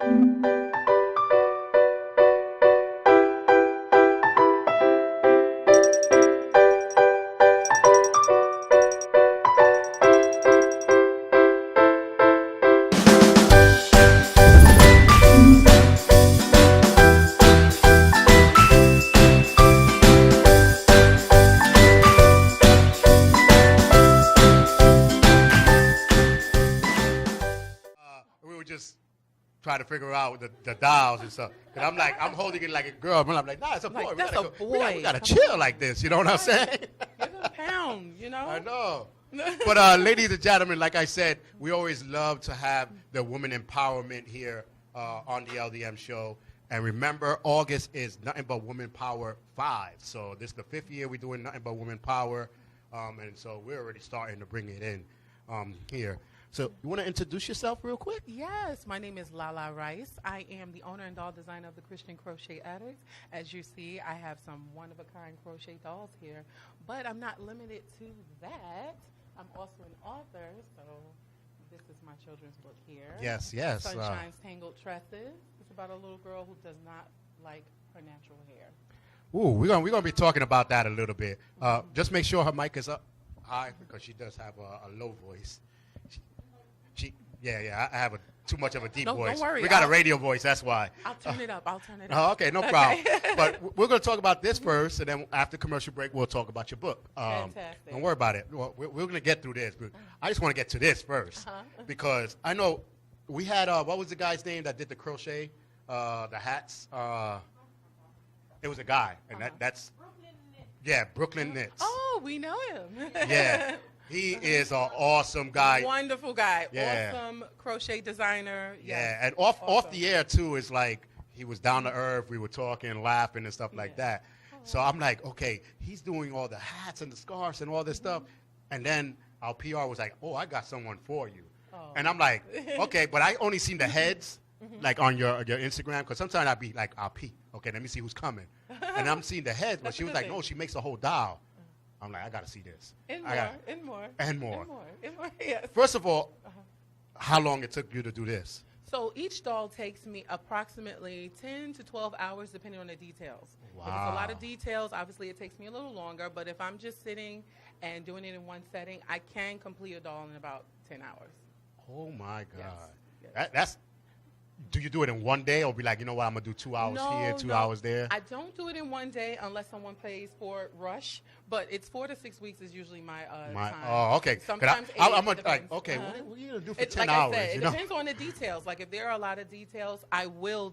We were just trying to figure out the dials and stuff. And I'm like, I'm holding it like a girl. And I'm like, nah, it's a boy. Like, that's a boy. We gotta chill like this. You know what I'm saying? Give it a pound, you know? I know. But ladies and gentlemen, like I said, we always love to have the women empowerment here on the LDM show. And remember, August is Nothing But Women Power 5. So this is the 5th year we're doing Nothing But Women Power. And so we're already starting to bring it in here. So you want to introduce yourself real quick? Yes, my name is Lala Rice. I am the owner and doll designer of the Christian Crochet Addict. As you see, I have some one-of-a-kind crochet dolls here. But I'm not limited to that. I'm also an author, so this is my children's book here. Yes, yes. Sunshine's Tangled Tresses. It's about a little girl who does not like her natural hair. Ooh, we're gonna be talking about that a little bit. Just make sure her mic is up high because she does have a low voice. Yeah, I have too much of a deep voice. Don't worry. We got a radio voice, that's why. I'll turn it up. Oh, okay, no problem. But we're going to talk about this first, and then after commercial break, we'll talk about your book. Fantastic. Don't worry about it. We're going to get through this. But I just want to get to this first because I know we had, what was the guy's name that did the crochet, the hats? It was a guy, and that's, Brooklyn Knits. Oh, we know him. Yeah. He is an awesome guy. Wonderful guy. Yeah. Awesome crochet designer. Yes. Yeah, and off the air, too, is like he was down to earth. We were talking, laughing, and stuff like that. So I'm like, okay, he's doing all the hats and the scarves and all this stuff. And then our PR was like, oh, I got someone for you. Oh. And I'm like, okay, but I only seen the heads, like on your Instagram, because sometimes I'd be like, I'll peek. Okay, let me see who's coming. And I'm seeing the heads, but she was like, no, she makes a whole doll. I'm like, I got to see this. And more. Yes. First of all, how long it took you to do this? So each doll takes me approximately 10 to 12 hours, depending on the details. Wow. If it's a lot of details, obviously it takes me a little longer. But if I'm just sitting and doing it in one setting, I can complete a doll in about 10 hours. Oh, my God. Yes. That's. Do you do it in one day or be like, you know what, I'm going to do 2 hours here, 2 hours there? I don't do it in one day unless someone pays for rush, but it's 4 to 6 weeks is usually my time. Oh, okay. Sometimes I'm depends. like, okay, what are you going to do for It's 10 like hours? I said, you it know? depends on the details. Like if there are a lot of details, I will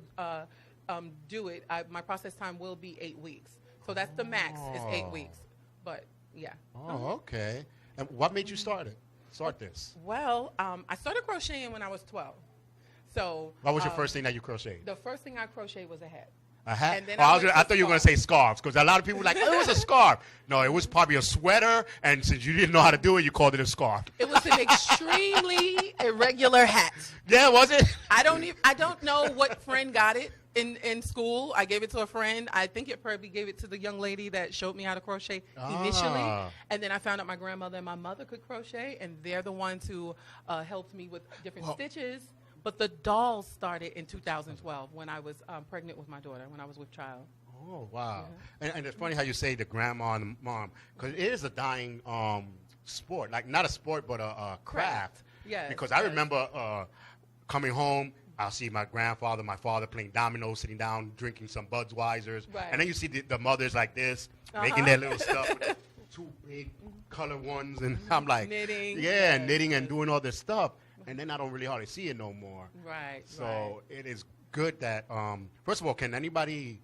do it. My process time will be 8 weeks. So that's the max is 8 weeks. But, yeah. Oh, okay. And what made you start this? Well, I started crocheting when I was 12. So What was your first thing that you crocheted? The first thing I crocheted was a hat. A hat? And then I thought you were going to say scarves. scarves because a lot of people were like, oh, it was a scarf. No, it was probably a sweater, and since you didn't know how to do it, you called it a scarf. It was an extremely irregular hat. Yeah, was it? I don't know what friend got it in school. I gave it to a friend. I think it probably gave it to the young lady that showed me how to crochet initially. And then I found out my grandmother and my mother could crochet, and they're the ones who helped me with different stitches. But the dolls started in 2012 when I was pregnant with my daughter, when I was with child. Oh, wow. And it's funny how you say the grandma and the mom, because it is a dying sport. Like, not a sport, but a craft. Yes. Because I remember coming home, I'll see my grandfather, my father playing dominoes, sitting down, drinking some Budweisers. Right. And then you see the mothers like this, making their little stuff with the two big color ones. And I'm like, knitting. Yeah, knitting and doing all this stuff. And then I don't really hardly see it no more. Right. So it is good that, first of all, can anybody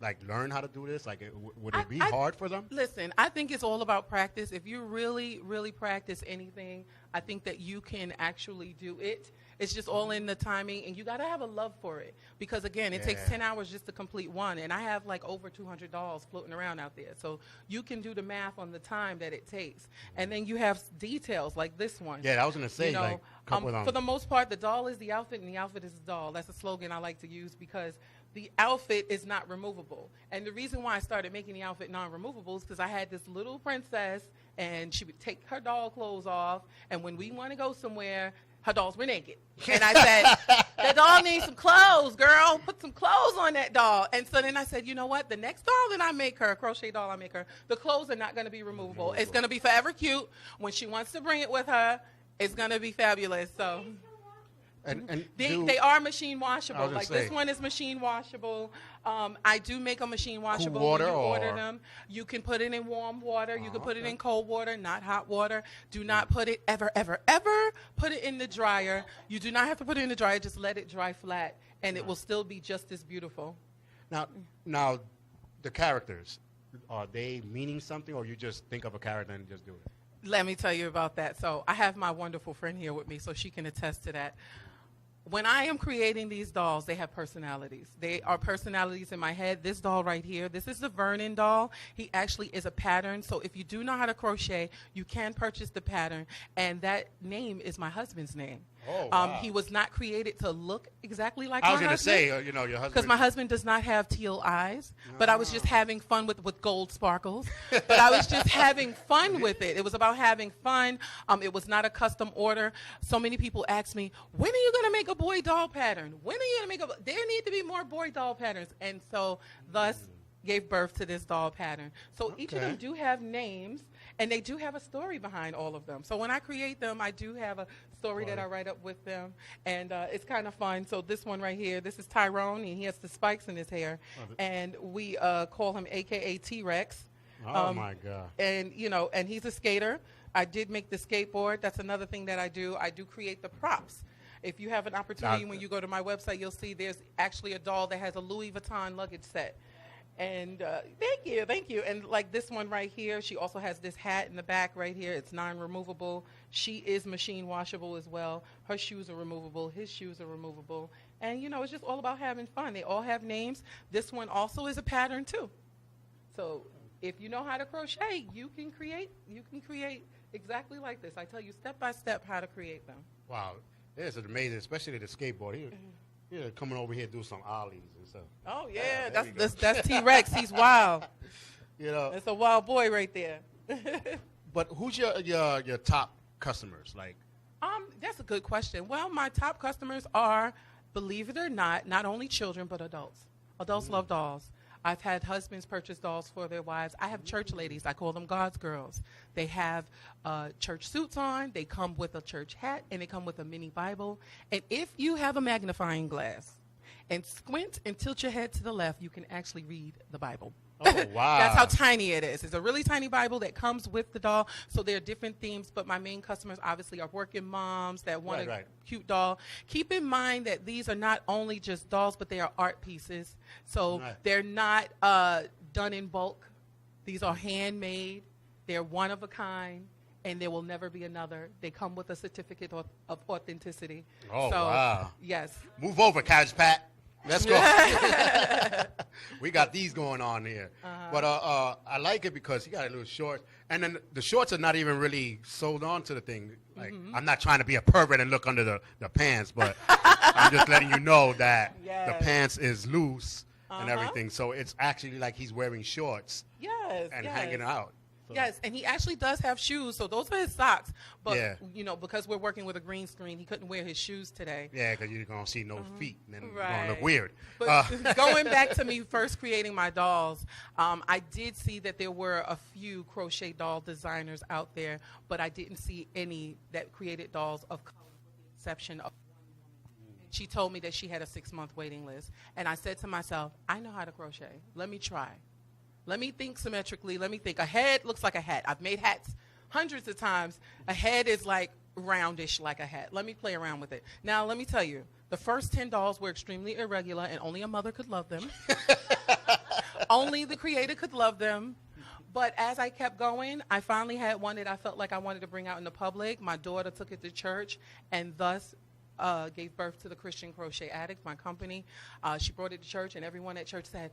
like learn how to do this? Like, would it be hard for them? Listen, I think it's all about practice. If you really, really practice anything, I think that you can actually do it. It's just all in the timing, and you got to have a love for it. Because, again, it takes 10 hours just to complete one, and I have like over 200 dolls floating around out there. So you can do the math on the time that it takes. And then you have details like this one. Yeah, I was going to say, you know, like, couple of them. For the most part, the doll is the outfit, and the outfit is the doll. That's a slogan I like to use because the outfit is not removable. And the reason why I started making the outfit non-removable is because I had this little princess, and she would take her doll clothes off, and when we want to go somewhere, her dolls were naked. And I said, that doll needs some clothes, girl. Put some clothes on that doll. And so then I said, you know what? The next doll that I make her, a crochet doll I make her, the clothes are not going to be removable. It's going to be forever cute. When she wants to bring it with her, it's going to be fabulous. So... And they are machine washable. Like say, this one is machine washable. I do make them machine washable. Cool water when you or? order them. You can put it in warm water. You can put it in cold water, not hot water. Do not put it ever put it in the dryer. You do not have to put it in the dryer. Just let it dry flat, and it will still be just as beautiful. Now, the characters, are they meaning something, or you just think of a character and just do it? Let me tell you about that. So I have my wonderful friend here with me, so she can attest to that. When I am creating these dolls, they have personalities. They are personalities in my head. This doll right here, this is the Vernon doll. He actually is a pattern. So if you do know how to crochet, you can purchase the pattern. And that name is my husband's name. Oh, wow. He was not created to look exactly like my husband. I was going to say, your husband. Because my husband does not have teal eyes. But I was just having fun with gold sparkles. But I was just having fun with it. It was about having fun. It was not a custom order. So many people ask me, when are you going to make a boy doll pattern? When are you going to make there need to be more boy doll patterns. And so thus gave birth to this doll pattern. So each of them do have names. And they do have a story behind all of them. So when I create them, I do have a story that I write up with them. And it's kind of fun. So this one right here, this is Tyrone, and he has the spikes in his hair. And we call him AKA T-Rex. Oh, my God. And, and he's a skater. I did make the skateboard. That's another thing that I do. I do create the props. If you have an opportunity, when you go to my website, you'll see there's actually a doll that has a Louis Vuitton luggage set. And thank you. And like this one right here, she also has this hat in the back right here. It's non-removable. She is machine washable as well. Her shoes are removable. His shoes are removable. And, it's just all about having fun. They all have names. This one also is a pattern, too. So if you know how to crochet, you can create exactly like this. I tell you step by step how to create them. Wow. This is amazing, especially the skateboard. He coming over here do some ollies and stuff. Oh, yeah. That's T-Rex. He's wild. It's a wild boy right there. But who's your top customers? That's a good question. Well, my top customers are, believe it or not only children, but adults. Adults love dolls. I've had husbands purchase dolls for their wives. I have church ladies. I call them God's girls. They have church suits on. They come with a church hat, and they come with a mini Bible. And if you have a magnifying glass and squint and tilt your head to the left, you can actually read the Bible. Oh, wow. That's how tiny it is. It's a really tiny Bible that comes with the doll. So there are different themes, but my main customers obviously are working moms that want a cute doll. Keep in mind that these are not only just dolls, but they are art pieces. So they're not done in bulk. These are handmade. They're one of a kind, and there will never be another. They come with a certificate of authenticity. Oh, wow. Yes. Move over, Cabbage Pat. Let's go. We got these going on here. But I like it because he got a little short. And then the shorts are not even really sewed on to the thing. Like, I'm not trying to be a pervert and look under the pants, but I'm just letting you know that the pants is loose and everything. So it's actually like he's wearing shorts and hanging out. So. Yes, and he actually does have shoes, so those are his socks. But, because we're working with a green screen, he couldn't wear his shoes today. Yeah, because you're going to see no feet, and then you're going to look weird. But going back to me first creating my dolls, I did see that there were a few crochet doll designers out there, but I didn't see any that created dolls of color, with the exception of one woman. She told me that she had a 6-month waiting list, and I said to myself, I know how to crochet. Let me try. Let me think symmetrically. Let me think. A head looks like a hat. I've made hats hundreds of times. A head is like roundish like a hat. Let me play around with it. Now, let me tell you, the first 10 dolls were extremely irregular, and only a mother could love them. Only the creator could love them. But as I kept going, I finally had one that I felt like I wanted to bring out in the public. My daughter took it to church, and thus gave birth to the Christian Crochet Addict, my company. She brought it to church, and everyone at church said,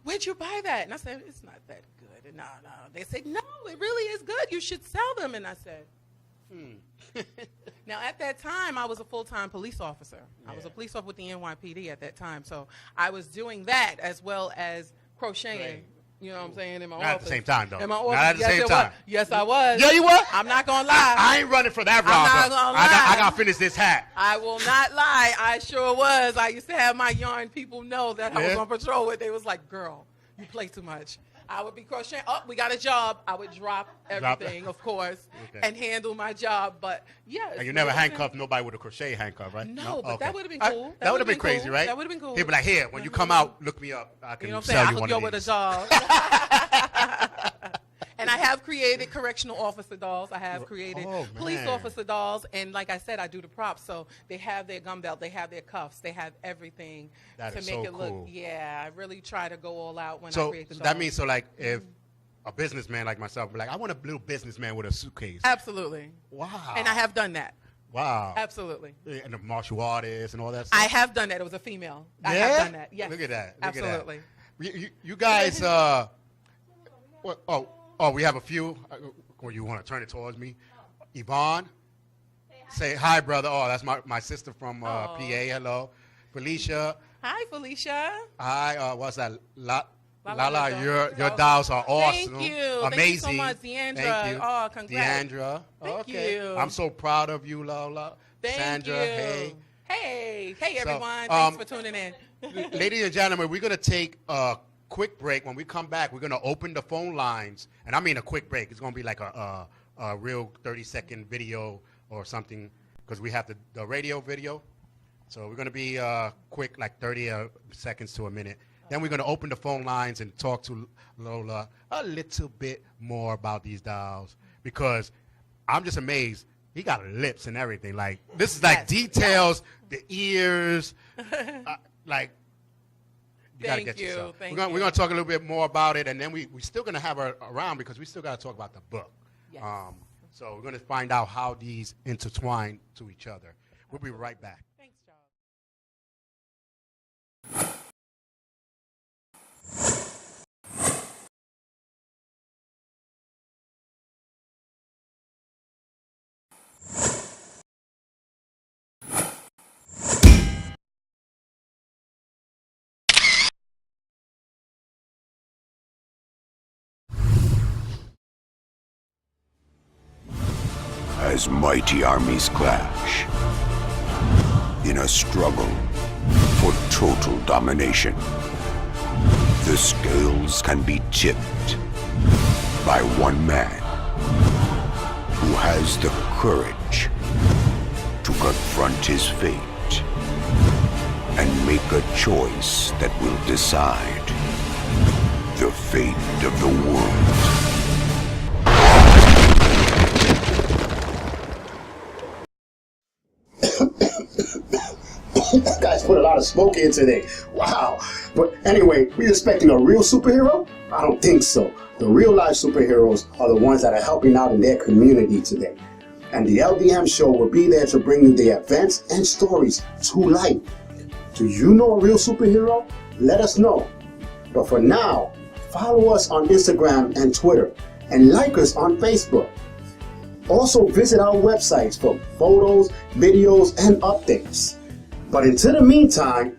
where'd you buy that? And I said, it's not that good. And no. They said, no, it really is good. You should sell them. And I said, Now, at that time, I was a full-time police officer. I was a police officer with the NYPD at that time. So I was doing that as well as crocheting. You know what I'm saying? In my Not at office. the same time, though. In my Not office. at the same time. Yes, I was. Yeah, you were? I'm not going to lie. I ain't running for that, Rob. I'm not gonna lie. I got to finish this hat. I will not lie. I sure was. I used to have my yarn people know that I was on patrol with. They was like, girl, you play too much. I would be crocheting. Oh, we got a job. I would drop everything, of course, and handle my job. But, yes. And you never handcuffed nobody with a crochet handcuff, right? No, but Okay. that would have been cool. That would have been crazy, cool. right? That would have been cool. He'd be like, here, when you come out, look me up. I can You know what I'm sell saying? I you hook one you of up with a these. job. And I have created correctional officer dolls. I have created police officer dolls. And like I said, I do the props. So they have their gun belt. They have their cuffs. They have everything That to is make so it look. cool. Yeah, I really try to go all out when I So create the dolls. that means, like, if a businessman like myself be like, I want a little businessman with a suitcase. Absolutely. Wow. And I have done that. Wow. Absolutely. And the martial artists and all that stuff. I have done that. It was a female. I have done that. Yes. Look at that. Look Absolutely. At that. You guys, we have a few. Or you want to turn it towards me? Yvonne? Say hi, brother. Oh, that's my sister from PA. Hello. Felicia. Hi, Felicia. Hi, what's that? Lala, your dolls are awesome. Thank you. Amazing. Thank you so much, Deandra. Thank you. Oh, congrats. Deandra. Thank you. you. I'm so proud of you, Lola. Thank Sandra, you. hey. Hey, So, everyone. Thanks for tuning in. Ladies and gentlemen, we're going to take a quick break. When we come back, we're going to open the phone lines. And I mean a quick break. It's going to be like a real 30-second video or something because we have the radio video. So we're going to be quick, like 30 seconds to a minute. Then we're going to open the phone lines and talk to Lola a little bit more about these dolls because I'm just amazed. He got lips and everything. Like, this is like details, the ears, like, you got to get yourself. We're going to talk a little bit more about it, and then we're still going to have her around because we still got to talk about the book. Yes. So we're going to find out how these intertwine to each other. We'll be right back. Thanks, Charles. As mighty armies clash in a struggle for total domination, the scales can be tipped by one man who has the courage to confront his fate and make a choice that will decide the fate of the world. Guys put a lot of smoke in today. Wow. But anyway, we expecting a real superhero? I don't think so. The real life superheroes are the ones that are helping out in their community today. And the LDM show will be there to bring you the events and stories to life. Do you know a real superhero? Let us know. But for now, follow us on Instagram and Twitter and like us on Facebook. Also visit our websites for photos, videos, and updates. But until the meantime,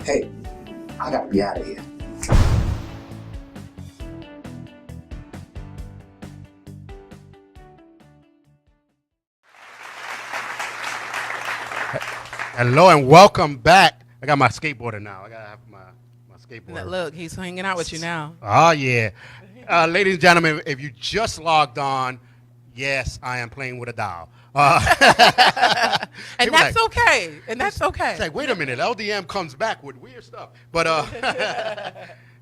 hey, I gotta be out of here. Hello and welcome back. I got my skateboarder now. I gotta have my skateboarder. Look, he's hanging out with you now. Oh yeah, ladies and gentlemen, if you just logged on, yes, I am playing with a doll. And that's okay. And that's okay. It's like, wait a minute, LDM comes back with weird stuff, but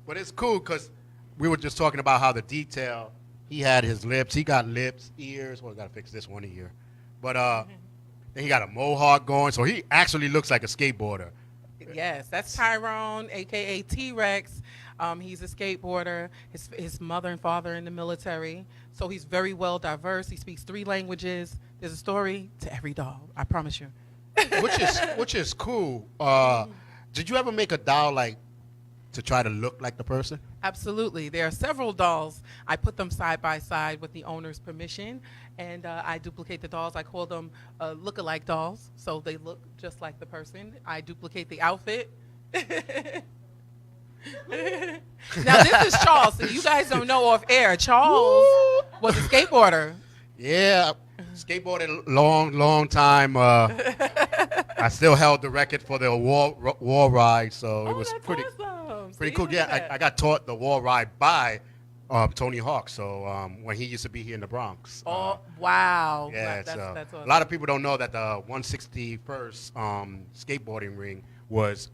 but it's cool because we were just talking about how the detail. He had his lips. He got lips, ears. Well, I gotta fix this one ear, but then he got a mohawk going, so he actually looks like a skateboarder. Yes, that's Tyrone, a.k.a. T-Rex. He's a skateboarder. His mother and father in the military. So he's very well diverse. He speaks 3 languages. There's a story to every doll. I promise you. which is cool. Did you ever make a doll like to try to look like the person? Absolutely. There are several dolls. I put them side by side with the owner's permission, and I duplicate the dolls. I call them look-alike dolls, so they look just like the person. I duplicate the outfit. Now this is Charles. So you guys don't know off air. Charles was a skateboarder. Yeah, skateboarded long time. I still held the record for the wall ride, so it was that's pretty awesome. pretty See, cool. look Yeah, at that. I got taught the wall ride by Tony Hawk. So when he used to be here in the Bronx. Oh, wow. Yeah, that's so awesome. a lot of people don't know that the 161st skateboarding ring was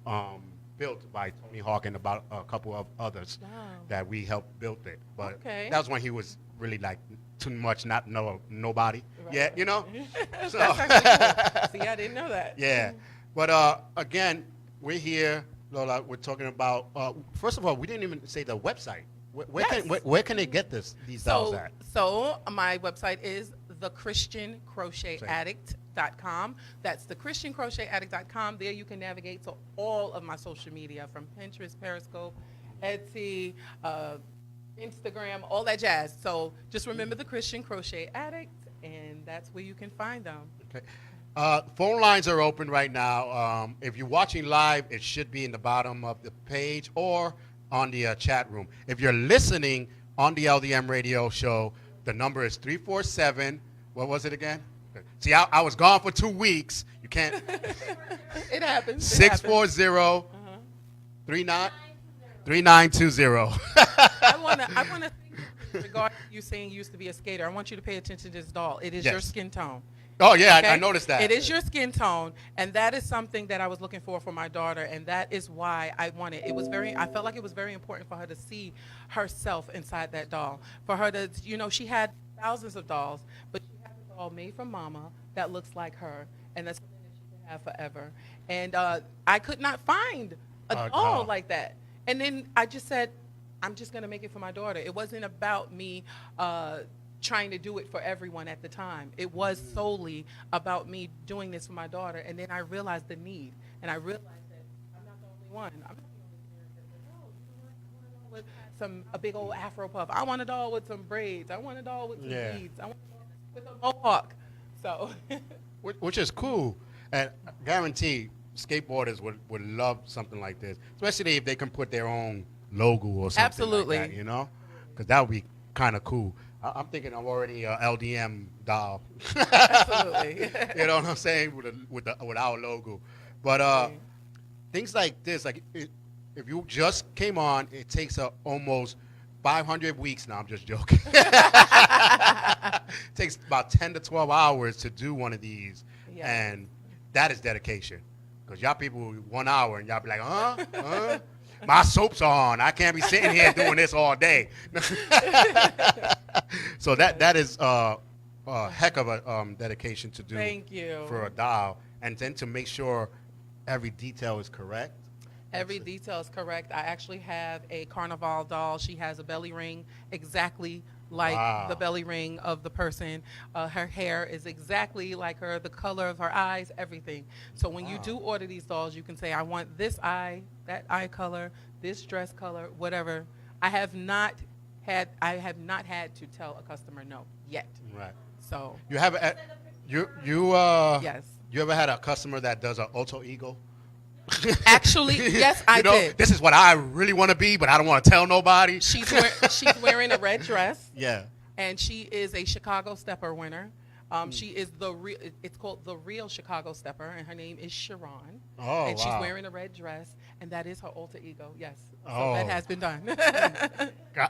built by Tony Hawk and about a couple of others Wow. that we helped build it. But Okay. that was when he was really like too much not know nobody yet, you know. So That's actually cool. See, I didn't know that. yeah, but again, we're here, Lola. We're talking about. First of all, we didn't even say the website. Yes. Where can they get these dolls at? So my website is the Christian Crochet Addict.com. That's the Christian Crochet Addict.com. There you can navigate to all of my social media, from Pinterest, Periscope, Etsy, Instagram, all that jazz. So just remember the Christian Crochet Addict, and that's where you can find them. Okay. Phone lines are open right now. If you're watching live, it should be in the bottom of the page or on the chat room. If you're listening on the LDM radio show, the number is 347. What was it again? See, I was gone for 2 weeks. You can't. It happens. 640 3920. I want to think regarding you saying you used to be a skater. I want you to pay attention to this doll. It is Yes. your skin tone. Oh, yeah, Okay? I noticed that. It is your skin tone, and that is something that I was looking for my daughter, and that is why I wanted. I felt like it was very important for her to see herself inside that doll. For her to, she had thousands of dolls, but she had a doll made from Mama that looks like her, and that's something that she can have forever. And I could not find a doll like that. And then I just said, I'm just going to make it for my daughter. It wasn't about me trying to do it for everyone at the time. It was solely about me doing this for my daughter. And then I realized the need. And I realized that I'm not the only one. I'm not the only parent that says, oh, you want a doll with a big old Afro puff. I want a doll with some braids. I want a doll with some beads. I want a doll with a mohawk. So. Which is cool. And I guarantee skateboarders would love something like this, especially if they can put their own logo or something Absolutely. like that, because that would be kind of cool. I'm thinking I'm already a LDM doll. Absolutely. You know what I'm saying, with our logo. But things like this, like if you just came on, it takes almost 500 weeks. Now I'm just joking. It takes about 10 to 12 hours to do one of these, and that is dedication. Because y'all people 1 hour and y'all be like, huh? My soap's on. I can't be sitting here doing this all day. So that is a heck of a dedication to do. Thank you. For a doll, and then to make sure every detail is correct. Every detail is correct. I actually have a Carnival doll. She has a belly ring exactly like the belly ring of the person. Her hair is exactly like her, the color of her eyes, everything. So when you do order these dolls, you can say, I want this eye, that eye color, this dress color, whatever. I have not had to tell a customer no yet. Right. So You have yes. You ever had a customer that does an alter ego? Actually, yes, I did. This is what I really want to be, but I don't want to tell nobody. She's wearing a red dress. Yeah. And she is a Chicago Stepper winner. She is it's called the Real Chicago Stepper, and her name is Sharon. Oh, and she's wow. wearing a red dress, and that is her alter ego. Yes. So Oh. that has been done.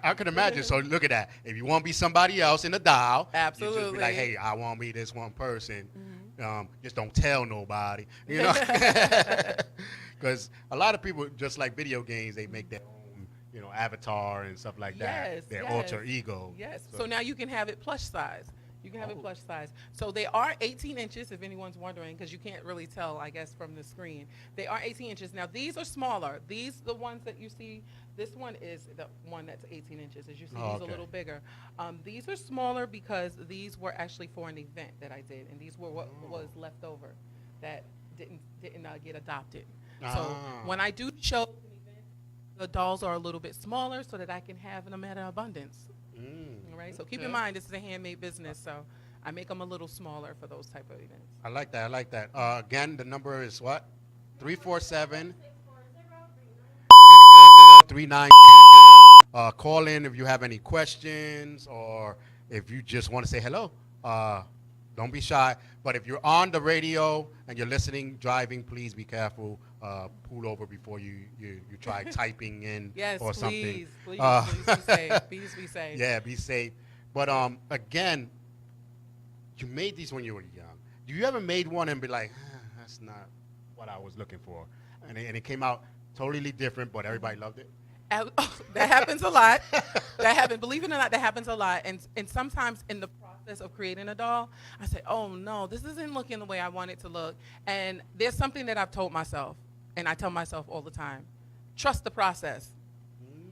I can imagine. So look at that. If you want to be somebody else in the dial, you just be Absolutely. like, hey, I want to be this one person. Just don't tell nobody. Because a lot of people, just like video games, they make their own, avatar and stuff like that. Their alter ego. Yes. So now you can have it plush size. You can have it plush size. So they are 18 inches, if anyone's wondering, because you can't really tell, I guess, from the screen. They are 18 inches. Now, these are smaller. These, the ones that you see, this one is the one that's 18 inches. As you see, these are a little bigger. These are smaller because these were actually for an event that I did, and these were what was left over that didn't get adopted. So when I do show an event, the dolls are a little bit smaller so that I can have them at an abundance. All right. So keep in mind, this is a handmade business, so I make them a little smaller for those type of events. I like that. Again, the number is what? 347 439. Call in if you have any questions or if you just want to say hello. Don't be shy. But if you're on the radio and you're listening, driving, please be careful. Pull over before you try typing in Yes, or please, something. please be safe. Please be safe. Yeah, be safe. But again, you made these when you were young. Do you ever made one and be like, that's not what I was looking for, and it came out totally different, but everybody loved it? That happens a lot. That happens. Believe it or not, that happens a lot. And sometimes in the process of creating a doll, I say, oh no, this isn't looking the way I want it to look. And there's something that I've told myself, and I tell myself all the time, trust the process.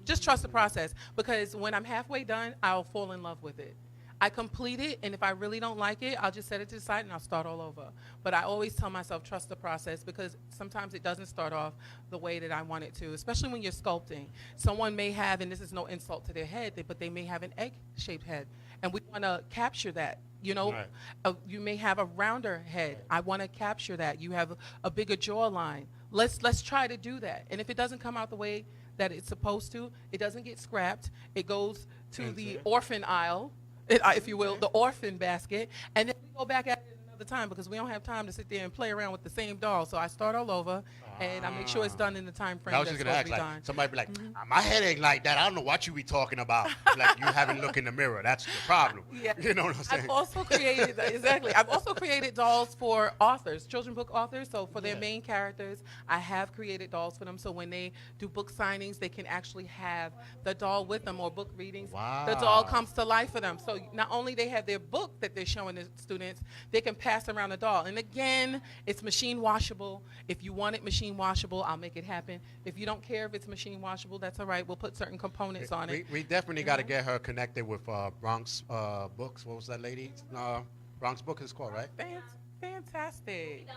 Just trust the process, because when I'm halfway done, I'll fall in love with it. I complete it, and if I really don't like it, I'll just set it to the side and I'll start all over. But I always tell myself, trust the process, because sometimes it doesn't start off the way that I want it to, especially when you're sculpting. Someone may have, and this is no insult to their head, but they may have an egg-shaped head, and we want to capture that. You know, right. You may have a rounder head. I want to capture that. You have a bigger jawline. Let's try to do that. And if it doesn't come out the way that it's supposed to, it doesn't get scrapped. It goes to the orphan aisle, if you will, the orphan basket, and then we go back at it another time, because we don't have time to sit there and play around with the same doll. So I start all over, and I make sure it's done in the time frame that's supposed to be done. Somebody be like, my head ain't like that. I don't know what you be talking about. Like, you haven't looked in the mirror. That's the problem. Yeah. You know what I'm saying? I've also created, exactly. I've also created dolls for authors, children book authors. So for their main characters, I have created dolls for them. So when they do book signings, they can actually have the doll with them, or book readings. Wow. The doll comes to life for them. So not only they have their book that they're showing the students, they can pass around the doll. And again, it's machine washable. If you want it machine washable, I'll make it happen. If you don't care if it's machine washable, that's all right. We'll put certain components on it. We definitely got to get her connected with Bronx Books. What was that lady? Bronx Book is called, right? Fantastic.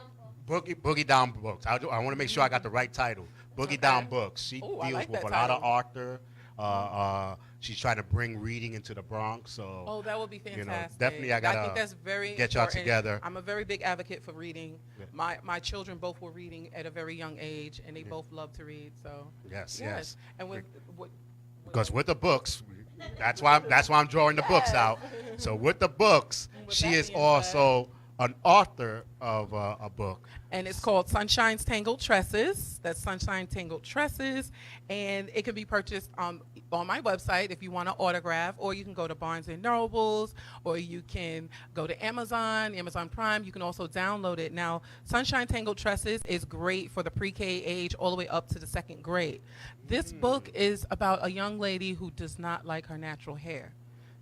Boogie Down Books. I want to make sure I got the right title. Boogie Down Books. She deals like with that a lot of title. author. She's trying to bring reading into the Bronx. So that would be fantastic. You know, definitely I think that's very get y'all important. together. I'm a very big advocate for reading. Yeah. My children both were reading at a very young age, and they both love to read. So yes. And because with the books, that's why I'm drawing the books out. So with the books, she is also an author of a book. And it's called Sunshine's Tangled Tresses. That's Sunshine Tangled Tresses. And it can be purchased on my website if you want an autograph, or you can go to Barnes & Nobles, or you can go to Amazon Prime. You can also download it. Now, Sunshine Tangled Tresses is great for the pre-K age all the way up to the 2nd grade. This book is about a young lady who does not like her natural hair.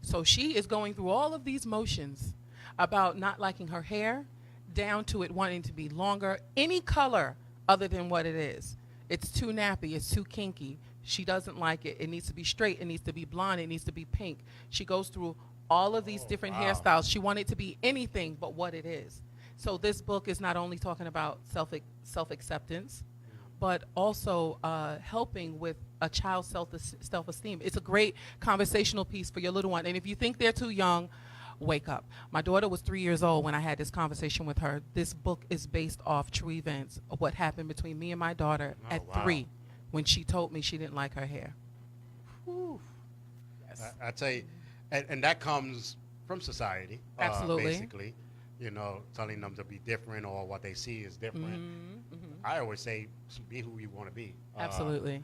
So she is going through all of these motions about not liking her hair, down to it wanting to be longer, any color other than what it is. It's too nappy, it's too kinky. She doesn't like it. It needs to be straight, it needs to be blonde, it needs to be pink. She goes through all of these different hairstyles. She wanted it to be anything but what it is. So this book is not only talking about self-acceptance, but also helping with a child's self-esteem. It's a great conversational piece for your little one. And if you think they're too young, wake up. My daughter was 3 years old when I had this conversation with her. This book is based off true events of what happened between me and my daughter at 3, when she told me she didn't like her hair. Whew. Yes. I tell you, and that comes from society. Absolutely. Basically, you know, telling them to be different, or what they see is different. I always say, be who you want to be. Absolutely.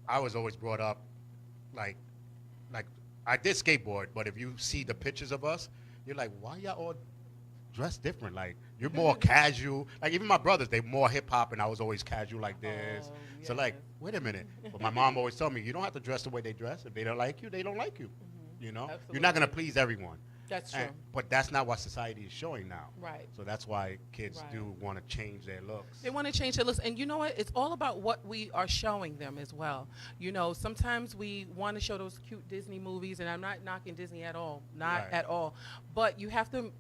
I was always brought up like I did skateboard, but if you see the pictures of us, you're like, why y'all all dressed different? Like, you're more casual. Like, even my brothers, they're more hip-hop, and I was always casual like this. Yes. So, like, wait a minute. But my mom always told me, you don't have to dress the way they dress. If they don't like you, they don't like you. You know? Absolutely. You're not going to please everyone. That's true. But that's not what society is showing now. Right. So that's why kids do want to change their looks. They want to change their looks. And you know what? It's all about what we are showing them as well. You know, sometimes we want to show those cute Disney movies, and I'm not knocking Disney at all. Not at all. But you have to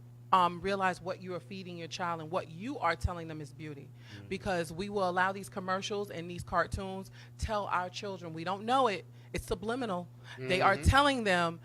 realize what you are feeding your child and what you are telling them is beauty. Because we will allow these commercials and these cartoons tell our children, we don't know it, it's subliminal. They are telling them,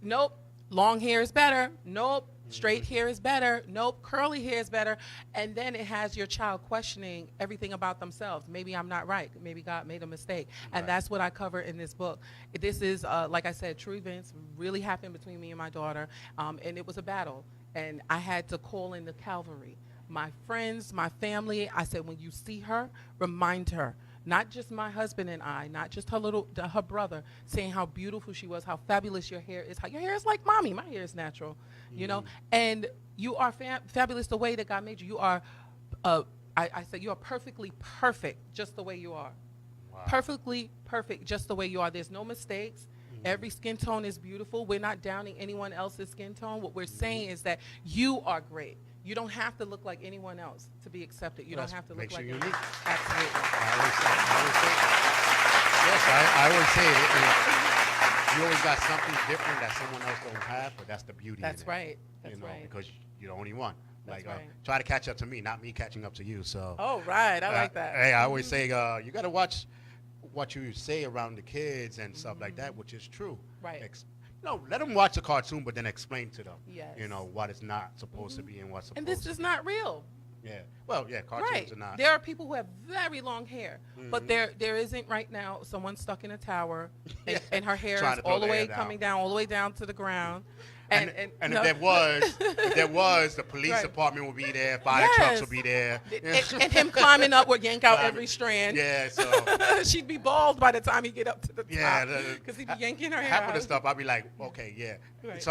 nope, long hair is better. Nope, Straight hair is better. Nope, curly hair is better. And then it has your child questioning everything about themselves. Maybe I'm not right. Maybe God made a mistake. And that's what I cover in this book. This is, like I said, true events really happened between me and my daughter. And it was a battle. And I had to call in the cavalry. My friends, my family, I said, when you see her, remind her. Not just my husband and I, not just her brother, saying how beautiful she was, how fabulous your hair is. How your hair is like mommy. My hair is natural, you know. And you are fabulous the way that God made you. You are, I said, you are perfectly perfect just the way you are. Wow. Perfectly perfect just the way you are. There's no mistakes. Every skin tone is beautiful. We're not downing anyone else's skin tone. What we're saying is that you are great. You don't have to look like anyone else to be accepted. You don't have to look like anyone else. Absolutely. I always say it. You always got something different that someone else don't have, but that's the beauty. That's in it, right. That's right. Because you're the only one. That's Like, right. try to catch up to me, not me catching up to you. So. Oh, right. I like that. Hey, I always say you got to watch what you say around the kids and stuff like that, which is true. Right. Let them watch the cartoon, but then explain to them, Yes. what is not supposed to be and what's supposed And this is not real. Yeah. Well, yeah, cartoons Right. are not. There are people who have very long hair, but there isn't right now someone stuck in a tower and her hair Trying is to throw all the the way hair down. coming down, all the way down to the ground. And no. if there was, the police Right. department would be there, fire trucks would be there. and him climbing up would yank out every strand. Yeah, so. She'd be bald by the time he get up to the Yeah, top because he'd be yanking her hair half of out. the stuff, I'd be like, okay, yeah. Right,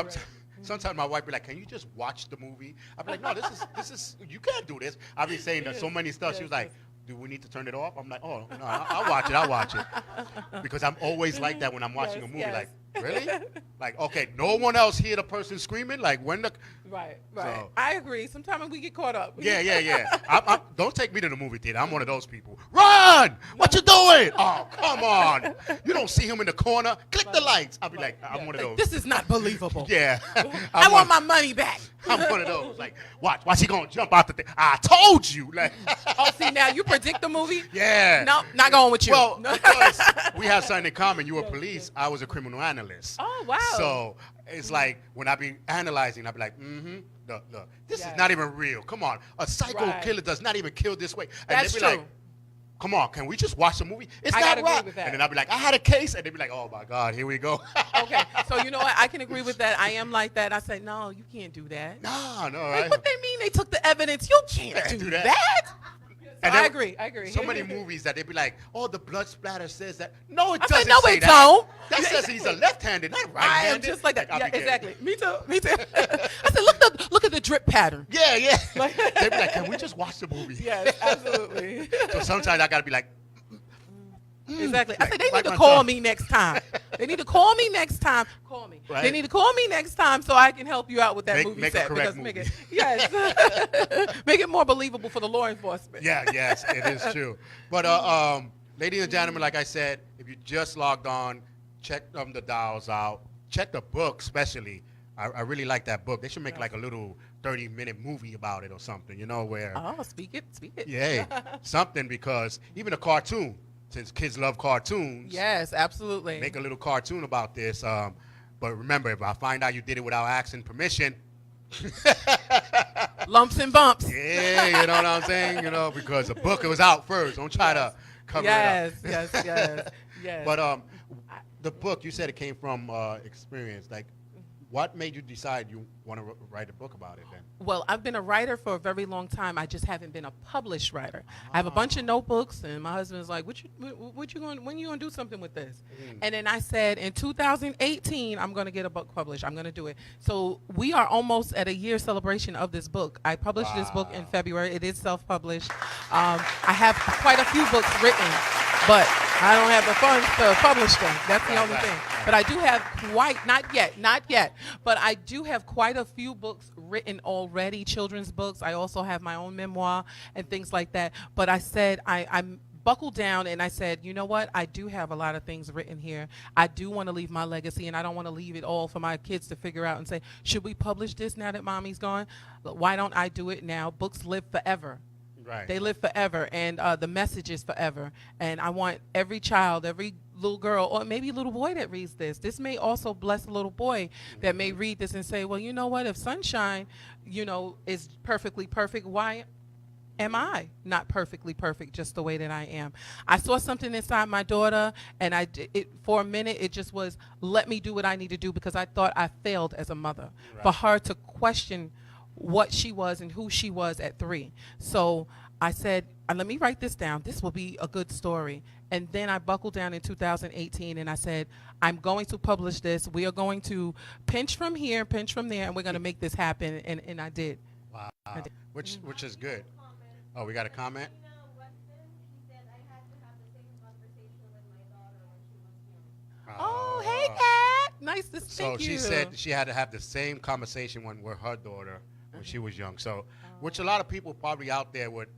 Sometimes my wife be like, can you just watch the movie? I'd be like, no, this is, you can't do this. I'd be saying that so many stuff. She was like, do we need to turn it off? I'm like, oh, no, I'll watch it. Because I'm always like that when I'm watching a movie. Yes. Like, really? Like, okay, no one else hear the person screaming? Like, when the... Right. So- I agree. Sometimes we get caught up. Yeah. Don't take me to the movie theater. I'm one of those people. Run! What you doing? Oh, come on. You don't see him in the corner. Click the lights. I'll be like, I'm one of those. This is not believable. Yeah. I want my money back. I'm one of those. Like, watch he gonna jump out the thing. I told you. Like, Oh, see, now you predict the movie? yeah. No, not going with you. Well, because we have something in common. You were police. I was a criminal analyst. Oh, wow. So it's like when I be analyzing, I be like, look, this is not even real. Come on. A psycho killer does not even kill this way. And That's they be true. like, come on, can we just watch the movie? It's I not gotta agree right. with that. And then I'll be like, I had a case. And they'd be like, oh, my God, here we go. Okay, so you know what? I can agree with that. I am like that. I say, no, you can't do that. No, Like, right? what they mean? They took the evidence. You can't do that. And I there- agree. So many movies that they'd be like, oh, the blood splatter says that. No, it I doesn't said, no, say it that. don't. That Yeah, says he's a left-handed, not I right-handed. am just like that. I'll Yeah, be getting- exactly. Me too. I said, look at the drip pattern. Yeah. They'd be like, can we just watch the movie? Yes, absolutely. So sometimes I got to be like, Exactly. I said, they Like need to my call son. me next time. They need to call me next time. Call me. Right. They need to call me next time so I can help you out with that movie Make a set. correct Make movie. it, yes. Make it more believable for the law enforcement. yes, it is true. But ladies and gentlemen, like I said, if you just logged on, check the dials out. Check the book, especially. I really like that book. They should make like a little 30-minute movie about it or something, where... Oh, speak it. Yeah, something, because even a cartoon, since kids love cartoons, Yes, absolutely. make a little cartoon about this. But remember, if I find out you did it without asking permission, Lumps and bumps. yeah, you know what I'm saying? Because the book was out first. Don't try to cover it up. Yes. But the book, you said it came from experience. Like, what made you decide you want to write a book about it then? Well, I've been a writer for a very long time. I just haven't been a published writer. I have a bunch of notebooks, and my husband's like, when you gonna do something with this? And then I said, in 2018, I'm gonna get a book published. I'm gonna do it. So we are almost at a year celebration of this book. I published this book in February. It is self-published. I have quite a few books written, but I don't have the funds to publish them. That's the only thing. But I do have not yet, but I do have quite a few books written already, children's books. I also have my own memoir and things like that. But I said, I buckled down and I said, you know what? I do have a lot of things written here. I do want to leave my legacy, and I don't want to leave it all for my kids to figure out and say, should we publish this now that mommy's gone? Why don't I do it now? Books live forever. Right. They live forever, and the message is forever. And I want every child, every little girl or maybe little boy that reads this. This may also bless a little boy that may read this and say, well, you know what? If Sunshine, is perfectly perfect, why am I not perfectly perfect just the way that I am? I saw something inside my daughter, and for a minute, it just was, let me do what I need to do, because I thought I failed as a mother. Right. For her to question what she was and who she was at 3. So I said, let me write this down. This will be a good story. And then I buckled down in 2018, and I said, I'm going to publish this. We are going to pinch from here, pinch from there, and we're going to make this happen. And I did. Wow. I did. Which is good. Oh, we got a comment? Oh, hey, Kat. Nice to see you. So she said she had to have the same conversation with her daughter when she was young. So, which a lot of people probably out there would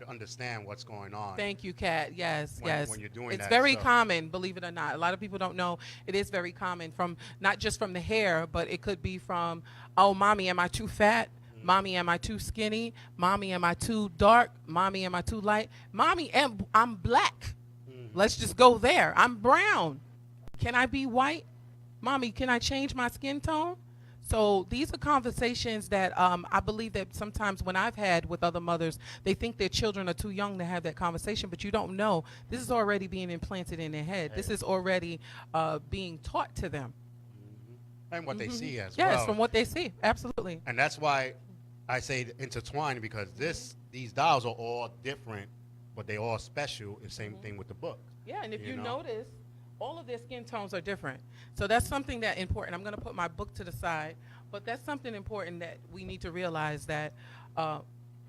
understand what's going on. Thank you, Kat. Yes, yes. When you're doing it's that, very common, believe it or not. A lot of people don't know it is very common, from not just from the hair, but it could be from, oh, mommy, am I too fat? Mommy, am I too skinny? Mommy, am I too dark? Mommy, am I too light? Mommy, I'm black. Let's just go there. I'm brown. Can I be white? Mommy, can I change my skin tone? So these are conversations that I believe that sometimes when I've had with other mothers, they think their children are too young to have that conversation, but you don't know. This is already being implanted in their head. This is already being taught to them. And what they see as well. Yes, from what they see. Absolutely. And that's why I say intertwined, because these dolls are all different, but they all special. The same thing with the book. Yeah, and if you notice, all of their skin tones are different. So that's something that's important. I'm going to put my book to the side, but that's something important that we need to realize, that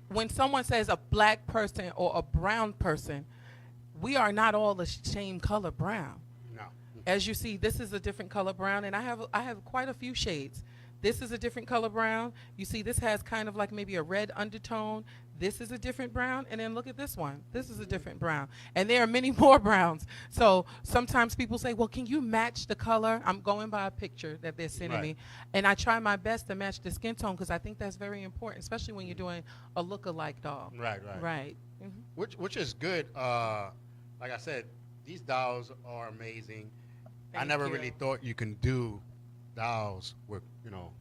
when someone says a black person or a brown person, we are not all the same color brown. No. As you see, this is a different color brown, and I have quite a few shades. This is a different color brown. You see, this has kind of like maybe a red undertone. This is a different brown. And then look at this one. This is a different brown. And there are many more browns. So sometimes people say, well, can you match the color? I'm going by a picture that they're sending me. And I try my best to match the skin tone, because I think that's very important, especially when you're doing a look-alike doll. Right. Right. Which is good. Like I said, these dolls are amazing. I never really thought you can do dolls with,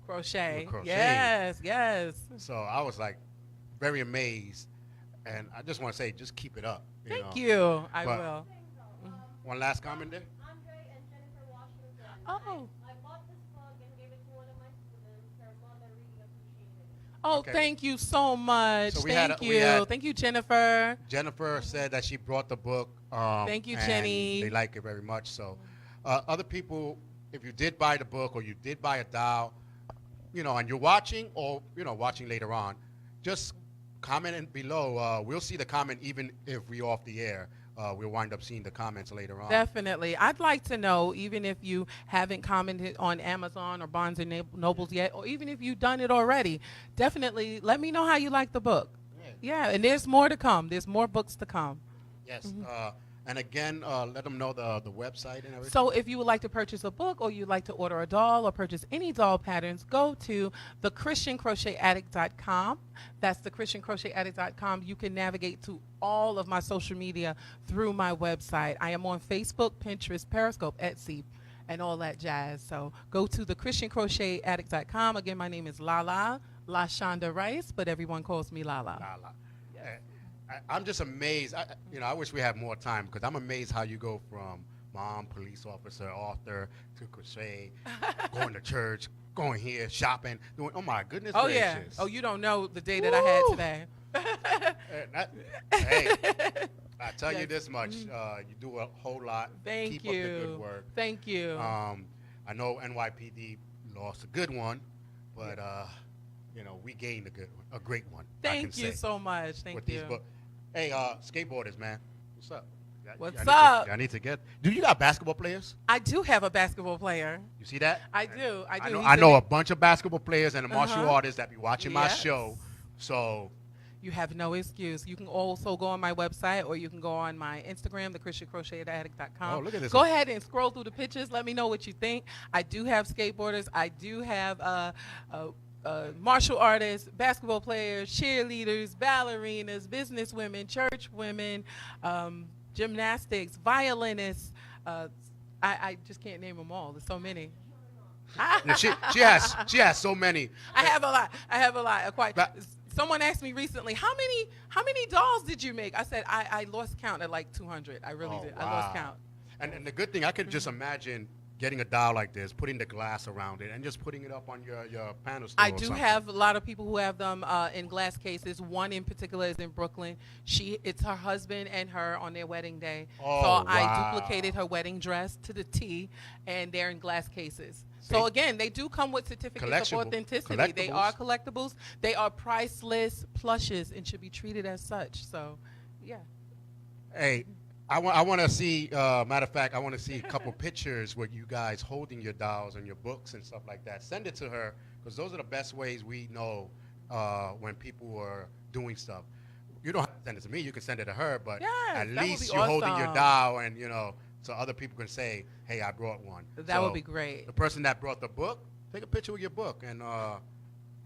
crochet. With crochet. Yes. So I was like very amazed, and I just want to say, just keep it up. Thank you. I will. One last comment there. Andre and Jennifer Washington. Oh. I bought this book and gave it to one of my students. Her mother really appreciated it. Oh, Okay. Thank you so much. So Thank you, Jennifer. Jennifer said that she brought the book. Thank you, and Jenny. They like it very much. So other people, if you did buy the book or you did buy a doll, and you're watching or, watching later on, just comment in below. We'll see the comment even if we're off the air. We'll wind up seeing the comments later on. Definitely. I'd like to know, even if you haven't commented on Amazon or Barnes & Nobles yet, or even if you've done it already, definitely let me know how you like the book. Yeah, and there's more to come. There's more books to come. Yes. And again, let them know the website and everything. So if you would like to purchase a book, or you'd like to order a doll or purchase any doll patterns, go to thechristiancrochetaddict.com. That's thechristiancrochetaddict.com. You can navigate to all of my social media through my website. I am on Facebook, Pinterest, Periscope, Etsy, and all that jazz. So go to thechristiancrochetaddict.com. Again, my name is Lala LaShonda Rice, but everyone calls me Lala. Lala. Yes. I'm just amazed. I wish we had more time, because I'm amazed how you go from mom, police officer, author, to crochet, going to church, going here, shopping, doing. Oh my goodness gracious! Yeah. Oh, you don't know the day that I had today. Hey, I tell you this much: you do a whole lot. Thank you. Keep up the good work. Thank you. I know NYPD lost a good one, but we gained a great one. Thank you so much. Thank you. Hey, skateboarders, man, what's up? What's up? I need to get. Do you got basketball players? I do have a basketball player. You see that? I do. I know a bunch of basketball players and martial artists that be watching my show. So you have no excuse. You can also go on my website, or you can go on my Instagram, thechristiancrochetaddict.com. Oh, look at this. Go ahead and scroll through the pictures. Let me know what you think. I do have skateboarders. I do have martial artists, basketball players, cheerleaders, ballerinas, businesswomen, church women, gymnastics, violinists, I just can't name them all. There's so many. Yeah, she has so many. I have a lot. I have a lot. Quite. But- Someone asked me recently, how many dolls did you make? I said I lost count at like 200. I really did. I lost count. And the good thing, I could just imagine getting a doll like this, putting the glass around it, and just putting it up on your panel store. I or do something. have a lot of people who have them in glass cases. One in particular is in Brooklyn. It's her husband and her on their wedding day. Oh, so wow. I duplicated her wedding dress to the T, and they're in glass cases. So again, they do come with certificates of Collectible. authenticity. They are Collectibles. collectibles. They are priceless plushes and should be treated as such. So, yeah. Hey, I want to see. Matter of fact, I want to see a couple pictures with you guys holding your dolls and your books and stuff like that. Send it to her because those are the best ways we know when people are doing stuff. You don't have to send it to me. You can send it to her, but Yes, at that would least be you're holding your awesome. doll, and so other people can say, "Hey, I brought one." That would be great. The person that brought the book, take a picture with your book and or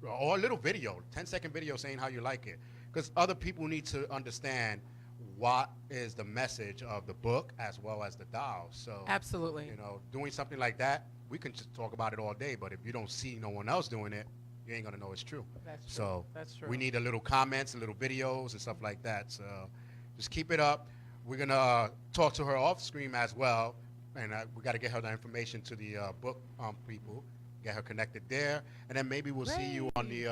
a little video, 10-second video saying how you like it, because other people need to understand what is the message of the book as well as the doll. So Absolutely. doing something like that, we can just talk about it all day, but if you don't see no one else doing it, you ain't gonna know it's true. That's true. So That's true. we need a little comments, a little videos and stuff like that. So just keep it up. We're gonna talk to her off screen as well, and we got to get her the information to the book people, get her connected there, and then maybe we'll see you on the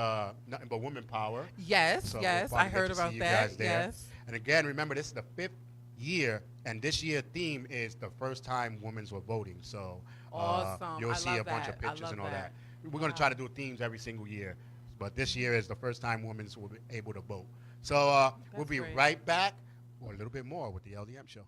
Nothing But Women Power. Yes, So yes, we'll I probably get heard to see about you that. guys there. Yes. And again, remember, this is the 5th year, and this year theme is the first time women were voting. So Awesome. you'll I see love a bunch of that. I pictures love and all that. that. We're going to Wow. try to do themes every single year, but this year is the first time women will be able to vote. So we'll That's be great. right back, or a little bit more with the LDM show.